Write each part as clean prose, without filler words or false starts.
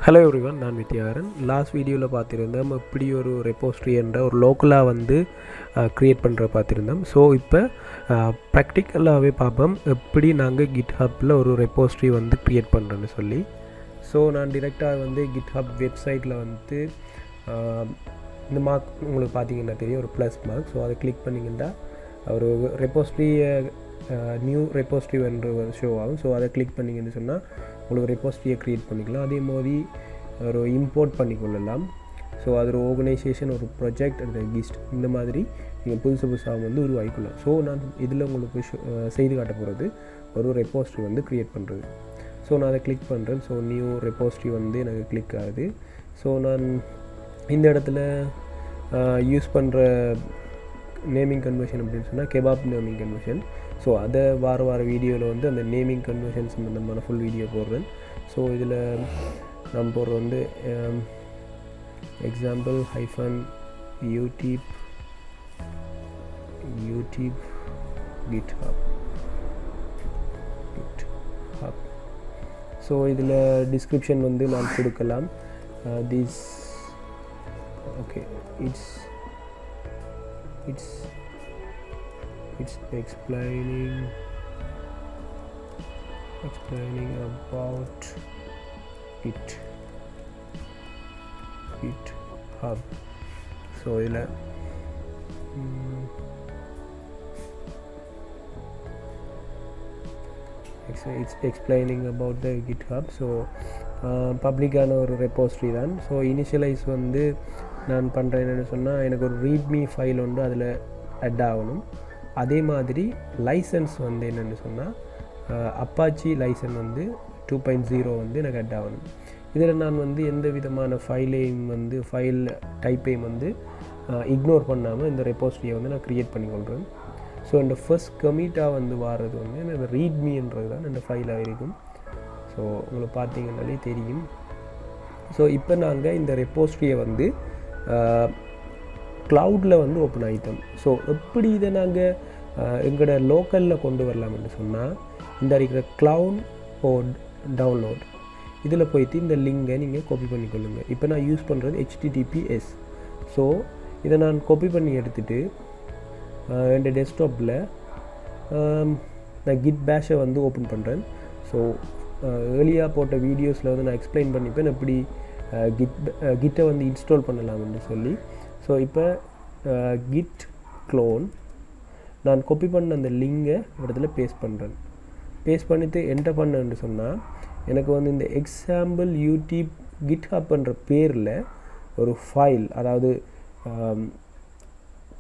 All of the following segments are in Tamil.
ஹலோ எவ்ரிவன், நான் வித்யாகரன். லாஸ்ட் வீடியோவில் பார்த்துருந்தோம் எப்படி ஒரு ரெப்போஸ்ட்ரி என்ற ஒரு லோக்கலாக வந்து க்ரியேட் பண்ணுற பார்த்துருந்தோம். ஸோ இப்போ ப்ராக்டிக்கலாகவே பார்ப்போம் எப்படி நாங்கள் கிட்ஹப்பில் ஒரு ரெப்போஸ்ட்ரி வந்து க்ரியேட் பண்ணுறேன்னு சொல்லி. ஸோ நான் டிரெக்டாக வந்து கிட்ஹப் வெப்சைட்டில் வந்து இந்த மார்க் உங்களுக்கு பார்த்தீங்கன்னா தெரியும், ஒரு ப்ளஸ் மார்க். ஸோ அதை கிளிக் பண்ணிங்கன்னா ஒரு ரெப்போஸ்ட்ரியை நியூ ரெப்போஸ்ட்ரி என்ற ஷோ ஆகும். ஸோ அதை கிளிக் பண்ணிங்கன்னு சொன்னால் உங்களுக்கு ரெப்போஸ்ட்ரியை க்ரியேட் பண்ணிக்கலாம். அதே மாதிரி ஒரு இம்போர்ட் பண்ணிக்கொள்ளலாம். ஸோ அது ஒரு ஆர்கனைசேஷன், ஒரு ப்ராஜெக்ட், அந்த கிஸ்ட், இந்த மாதிரி நீங்கள் புதுசாக வந்து உருவாக்கிக்கலாம். ஸோ நான் இதில் உங்களுக்கு செய்து காட்ட போகிறது ஒரு ரெப்போஸ்ட்ரி வந்து க்ரியேட் பண்ணுறது. ஸோ நான் அதை கிளிக் பண்ணுறேன். ஸோ நியூ ரெப்போஸ்ட்ரி வந்து எனக்கு கிளிக் ஆகுது. ஸோ நான் இந்த இடத்துல யூஸ் பண்ணுற நேமிங் கன்வர்ஷன் அப்படின்னு சொன்னால் கெபாப் நேமிங் கன்வர்ஷன். ஸோ அதை வார வீடியோவில் வந்து அந்த நேமிங் கன்வர்ஷன் சம்மந்தமான ஃபுல் வீடியோ போடுறேன். ஸோ இதில் நான் போடுறது வந்து எக்ஸாம்பிள் -யூடியூப் GitHub. ஸோ இதில் டிஸ்கிரிப்ஷன் வந்து நான் கொடுக்கலாம். This okay, it's explaining about GitHub. So இதில் it's explaining about the GitHub. So பப்ளிக்கான ஒரு ரெப்போஸ்ட்ரி தான். ஸோ இனிஷியலைஸ் வந்து நான் பண்ணுறேன் என்னென்னு சொன்னால், எனக்கு ஒரு ரீட்மி ஃபைல் உண்டு, அதில் அட் ஆகணும். அதே மாதிரி லைசன்ஸ் வந்து என்னென்னு சொன்னால் அப்பாச்சி லைசன்ஸ் வந்து 2.0 வந்து எனக்கு அட் ஆகணும். இதில் நான் வந்து எந்த விதமான ஃபைலையும் வந்து ஃபைல் டைப்பையும் வந்து இக்னோர் பண்ணாமல் இந்த ரெப்போஸ்ட்ரியை வந்து நான் க்ரியேட் பண்ணிக்கொள்கிறேன். ஸோ இந்த ஃபர்ஸ்ட் கமிட்டாக வந்து வாரது வந்து இந்த ரீட்மின்றது தான் இந்த ஃபைலாக இருக்கும். ஸோ உங்களுக்கு பார்த்தீங்கன்னாலே தெரியும். ஸோ இப்போ நாங்கள் இந்த ரெப்போஸ்ட்ரியை வந்து க்ளவுடில் வந்து ஓப்பன் ஆகிட்டோம். ஸோ எப்படி இதை நாங்கள் எங்களோட லோக்கலில் கொண்டு வரலாம்னு சொன்னால், இந்த இருக்கிற க்ளவுட் டவுன்லோட் இதில் போய்ட்டு இந்த லிங்கை நீங்கள் காப்பி பண்ணிக்கொள்ளுங்க. இப்போ நான் யூஸ் பண்ணுறது HTTPS. ஸோ இதை நான் காப்பி பண்ணி எடுத்துகிட்டு என் டெஸ்க்டாப்பில் நான் கிட் பேஷை வந்து ஓப்பன் பண்ணுறேன். ஸோ ஏர்லியாக போட்ட வீடியோஸில் வந்து நான் எக்ஸ்பிளைன் பண்ணிப்பேன் எப்படி கிட்டை வந்து இன்ஸ்டால் பண்ணலாம்னு சொல்லி. ஸோ இப்போ கிட் க்ளோன் நான் காப்பி பண்ண அந்த லிங்கை இடத்துல பேஸ்ட் பண்ணுறேன். பேஸ்ட் பண்ணிவிட்டு என்டர் பண்ணேன்னு சொன்னால் எனக்கு வந்து இந்த எக்ஸாம்பிள் யூடியூப் GitHubன்ற பேரில் ஒரு ஃபைல், அதாவது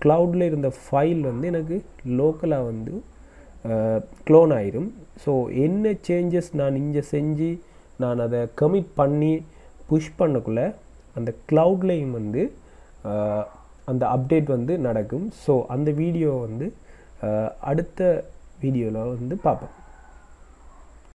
க்ளவுடில் இருந்த ஃபைல் வந்து எனக்கு லோக்கலாக வந்து க்ளோன் ஆயிரும். ஸோ என்ன சேஞ்சஸ் நான் இங்கே செஞ்சு நான் அதை கமிட் பண்ணி புஷ் பண்ணக்குள்ளே அந்த க்ளவுட்லேயும் வந்து அந்த அப்டேட் வந்து நடக்கும். ஸோ அந்த வீடியோ வந்து அடுத்த வீடியோவில் வந்து பார்ப்போம்.